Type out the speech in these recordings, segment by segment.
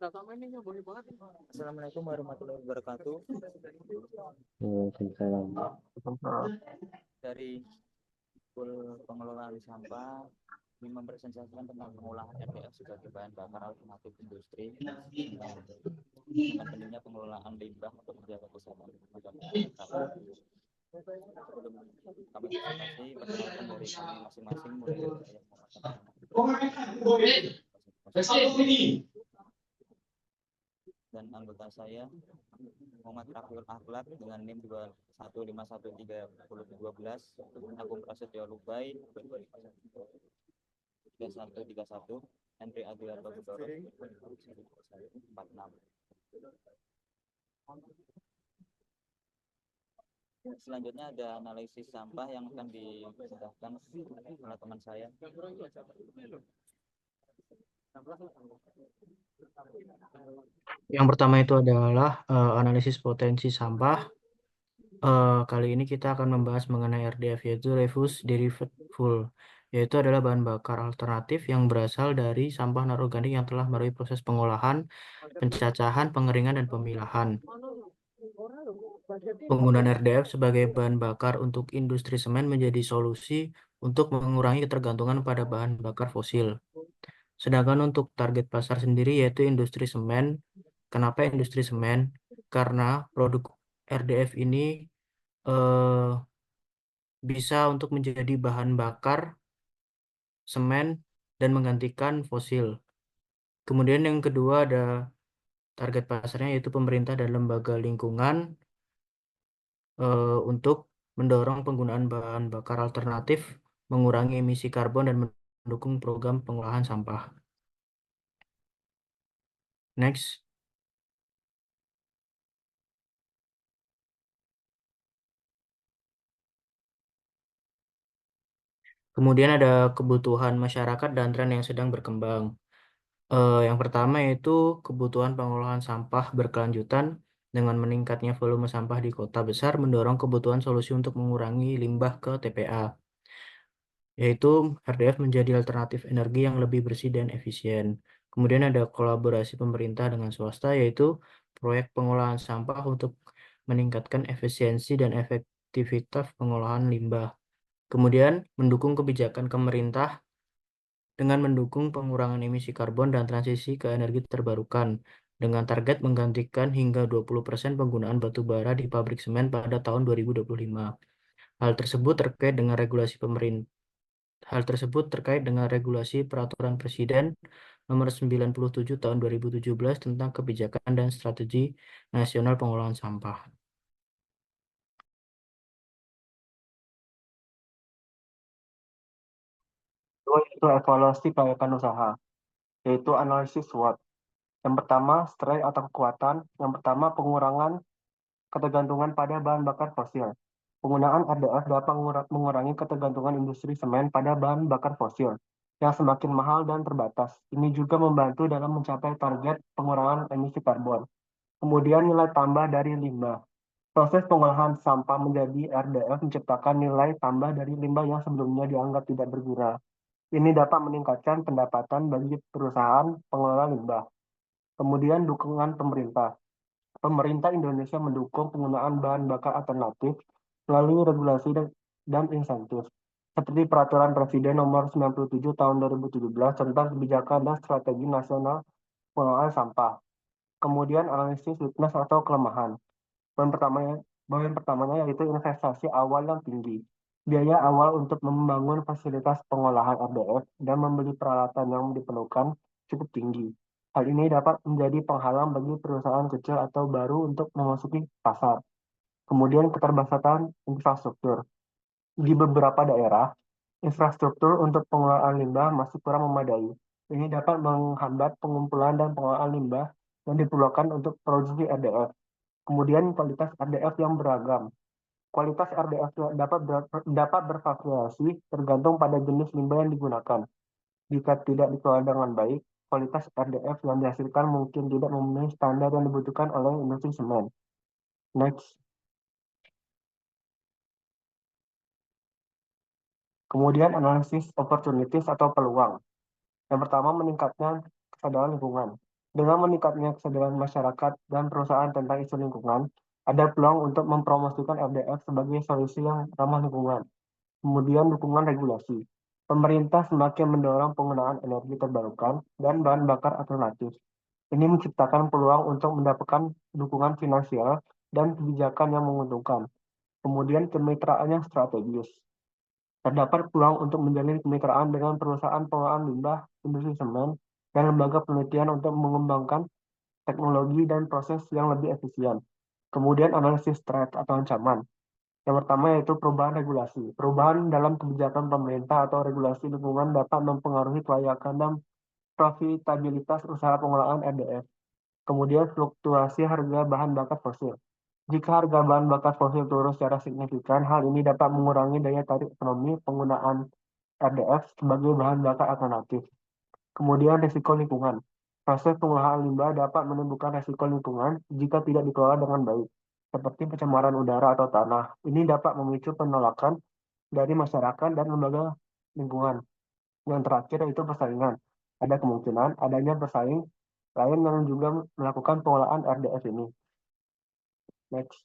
Assalamualaikum warahmatullahi wabarakatuh. Dari pengelolaan sampah ini mempresentasikan tentang pengolahan RDF sebagai bahan bakar alternatif industri dengan pentingnya pengelolaan limbah untuk menjaga kesehatan masyarakat. Sebelum kami presentasi, perkenalkan dari kami masing-masing mulai dari saya dan anggota saya Muhammad Rafiul Akhlak dengan NIM 2151312, akun Prasetyo Lubai 3131, Henry Adrianto Budoro 46. Selanjutnya ada analisis sampah yang akan disediakan oleh teman saya. Yang pertama itu adalah analisis potensi sampah. Kali ini kita akan membahas mengenai RDF, yaitu Refuse Derived Fuel, yaitu adalah bahan bakar alternatif yang berasal dari sampah non-organik yang telah melalui proses pengolahan, pencacahan, pengeringan, dan pemilahan. Penggunaan RDF sebagai bahan bakar untuk industri semen menjadi solusi untuk mengurangi ketergantungan pada bahan bakar fosil. Sedangkan untuk target pasar sendiri yaitu industri semen. Kenapa industri semen? Karena produk RDF ini bisa untuk menjadi bahan bakar semen dan menggantikan fosil. Kemudian yang kedua ada target pasarnya yaitu pemerintah dan lembaga lingkungan untuk mendorong penggunaan bahan bakar alternatif, mengurangi emisi karbon dan mendukung program pengolahan sampah. Next. Kemudian ada kebutuhan masyarakat dan tren yang sedang berkembang. Yang pertama yaitu kebutuhan pengolahan sampah berkelanjutan dengan meningkatnya volume sampah di kota besar mendorong kebutuhan solusi untuk mengurangi limbah ke TPA, yaitu RDF menjadi alternatif energi yang lebih bersih dan efisien. Kemudian ada kolaborasi pemerintah dengan swasta yaitu proyek pengolahan sampah untuk meningkatkan efisiensi dan efektivitas pengolahan limbah. Kemudian mendukung kebijakan pemerintah dengan mendukung pengurangan emisi karbon dan transisi ke energi terbarukan dengan target menggantikan hingga 20% penggunaan batu bara di pabrik semen pada tahun 2025. Hal tersebut terkait dengan regulasi Peraturan Presiden Nomor 97 Tahun 2017 tentang Kebijakan dan Strategi Nasional Pengolahan Sampah. Itu evaluasi kelayakan usaha, yaitu analisis SWOT. Yang pertama, strength atau kekuatan. Yang pertama, pengurangan ketergantungan pada bahan bakar fosil. Penggunaan RDF dapat mengurangi ketergantungan industri semen pada bahan bakar fosil yang semakin mahal dan terbatas. Ini juga membantu dalam mencapai target pengurangan emisi karbon. Kemudian nilai tambah dari limbah. Proses pengolahan sampah menjadi RDF menciptakan nilai tambah dari limbah yang sebelumnya dianggap tidak berguna. Ini dapat meningkatkan pendapatan bagi perusahaan pengelola limbah. Kemudian dukungan pemerintah. Pemerintah Indonesia mendukung penggunaan bahan bakar alternatif melalui regulasi dan insentif, seperti Peraturan Presiden Nomor 97 Tahun 2017 tentang Kebijakan dan Strategi Nasional Pengelolaan Sampah. Kemudian analisis weakness atau kelemahan. Poin pertamanya yaitu investasi awal yang tinggi. Biaya awal untuk membangun fasilitas pengolahan RDF dan membeli peralatan yang diperlukan cukup tinggi. Hal ini dapat menjadi penghalang bagi perusahaan kecil atau baru untuk memasuki pasar. Kemudian keterbatasan infrastruktur. Di beberapa daerah, infrastruktur untuk pengelolaan limbah masih kurang memadai. Ini dapat menghambat pengumpulan dan pengelolaan limbah yang diperlukan untuk produksi RDF. Kemudian kualitas RDF yang beragam. Kualitas RDF dapat bervariasi tergantung pada jenis limbah yang digunakan. Jika tidak dikelola dengan baik, kualitas RDF yang dihasilkan mungkin tidak memenuhi standar yang dibutuhkan oleh industri semen. Next. Kemudian analisis opportunities atau peluang. Yang pertama, meningkatnya kesadaran lingkungan. Dengan meningkatnya kesadaran masyarakat dan perusahaan tentang isu lingkungan, ada peluang untuk mempromosikan RDF sebagai solusi yang ramah lingkungan. Kemudian dukungan regulasi. Pemerintah semakin mendorong penggunaan energi terbarukan dan bahan bakar alternatif. Ini menciptakan peluang untuk mendapatkan dukungan finansial dan kebijakan yang menguntungkan. Kemudian kemitraan yang strategis. Terdapat peluang untuk menjalin kemitraan dengan perusahaan pengolahan limbah, industri semen, dan lembaga penelitian untuk mengembangkan teknologi dan proses yang lebih efisien. Kemudian analisis threat atau ancaman. Yang pertama yaitu perubahan regulasi. Perubahan dalam kebijakan pemerintah atau regulasi lingkungan dapat mempengaruhi kelayakan dan profitabilitas usaha pengolahan RDF. Kemudian fluktuasi harga bahan bakar fosil. Jika harga bahan bakar fosil turun secara signifikan, hal ini dapat mengurangi daya tarik ekonomi penggunaan RDF sebagai bahan bakar alternatif. Kemudian risiko lingkungan. Proses pengolahan limbah dapat menimbulkan risiko lingkungan jika tidak dikelola dengan baik, seperti pencemaran udara atau tanah. Ini dapat memicu penolakan dari masyarakat dan lembaga lingkungan. Yang terakhir yaitu persaingan. Ada kemungkinan adanya pesaing lain yang juga melakukan pengolahan RDF ini. Next.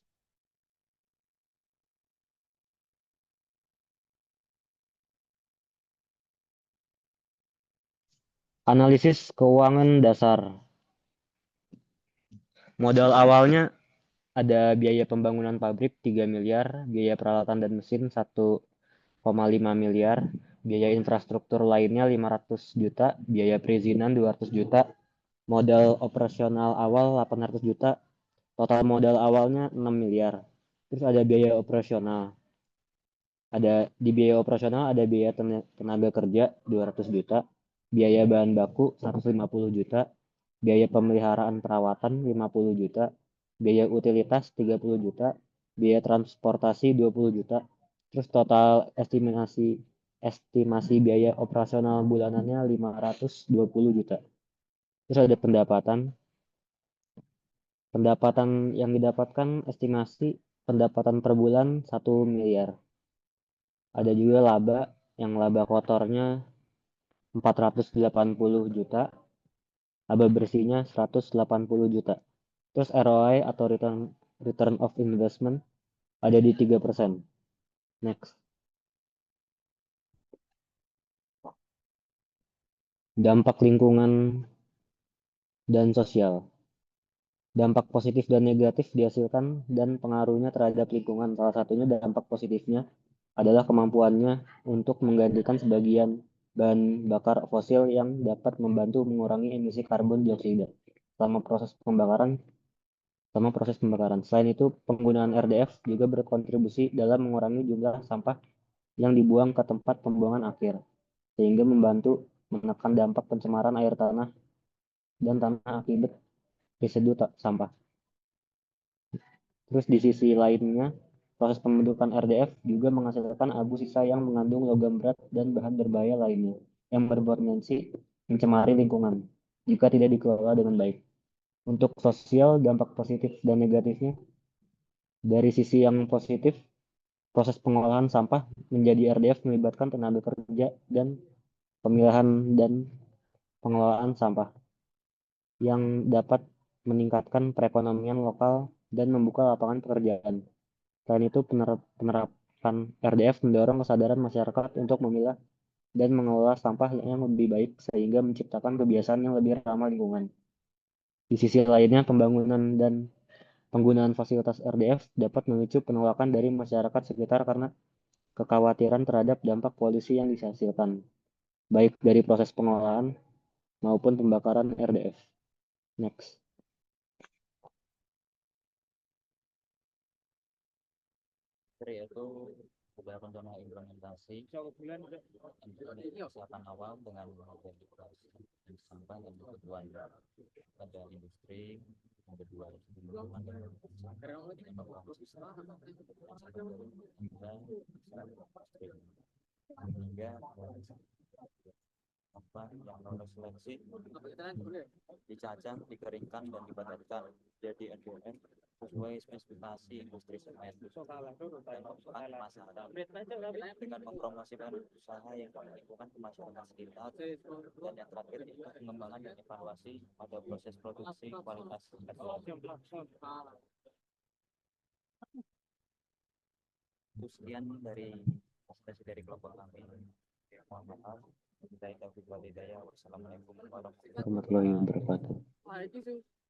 Analisis keuangan dasar. Modal awalnya ada biaya pembangunan pabrik 3 miliar, biaya peralatan dan mesin 1,5 miliar, biaya infrastruktur lainnya 500 juta, biaya perizinan 200 juta, modal operasional awal 800 juta, total modal awalnya 6 miliar. Terus ada biaya operasional. Di biaya operasional ada biaya tenaga kerja 200 juta, biaya bahan baku 150 juta, biaya pemeliharaan perawatan 50 juta, biaya utilitas 30 juta, biaya transportasi 20 juta, terus total estimasi biaya operasional bulanannya 520 juta. Terus ada pendapatan yang didapatkan estimasi pendapatan per bulan 1 miliar. Ada juga laba kotornya 480 juta, laba bersihnya 180 juta. Terus ROI atau return of investment ada di 3%. Next. Dampak lingkungan dan sosial. Dampak positif dan negatif dihasilkan dan pengaruhnya terhadap lingkungan. Salah satunya dampak positifnya adalah kemampuannya untuk menggantikan sebagian bahan bakar fosil yang dapat membantu mengurangi emisi karbon dioksida selama proses pembakaran. Selain itu, penggunaan RDF juga berkontribusi dalam mengurangi jumlah sampah yang dibuang ke tempat pembuangan akhir, sehingga membantu menekan dampak pencemaran air tanah dan tanah akibat residu sampah. Terus di sisi lainnya, proses pembentukan RDF juga menghasilkan abu sisa yang mengandung logam berat dan bahan berbahaya lainnya yang berpotensi mencemari lingkungan jika tidak dikelola dengan baik. Untuk sosial, dampak positif dan negatifnya, dari sisi yang positif, proses pengolahan sampah menjadi RDF melibatkan tenaga kerja dan pemilahan dan pengelolaan sampah yang dapat meningkatkan perekonomian lokal dan membuka lapangan pekerjaan. Selain itu, penerapan RDF mendorong kesadaran masyarakat untuk memilah dan mengelola sampah yang lebih baik sehingga menciptakan kebiasaan yang lebih ramah lingkungan. Di sisi lainnya, pembangunan dan penggunaan fasilitas RDF dapat memicu penolakan dari masyarakat sekitar karena kekhawatiran terhadap dampak polusi yang dihasilkan, baik dari proses pengolahan maupun pembakaran RDF. Next. Yaitu beberapa contoh implementasi kesehatan awal dengan mengidentifikasi sampah dan kebutuhan pada industri. Yang kedua lingkungan dan hingga sampah yang lolos seleksi dicacah, dikeringkan dan dipadatkan jadi RDF sesuai spesifikasi industri semen dan kebutuhan masyarakat dengan mempromosikan usaha yang lingkungan ke masyarakat sekitar. Dan yang terakhir itu pengembangan dan evaluasi pada proses produksi kualitas itu. Sekian dari presentasi dari kelompok kami. Mohon maaf. Wassalamualaikum warahmatullahi wabarakatuh. Warahmatullahi wabarakatuh.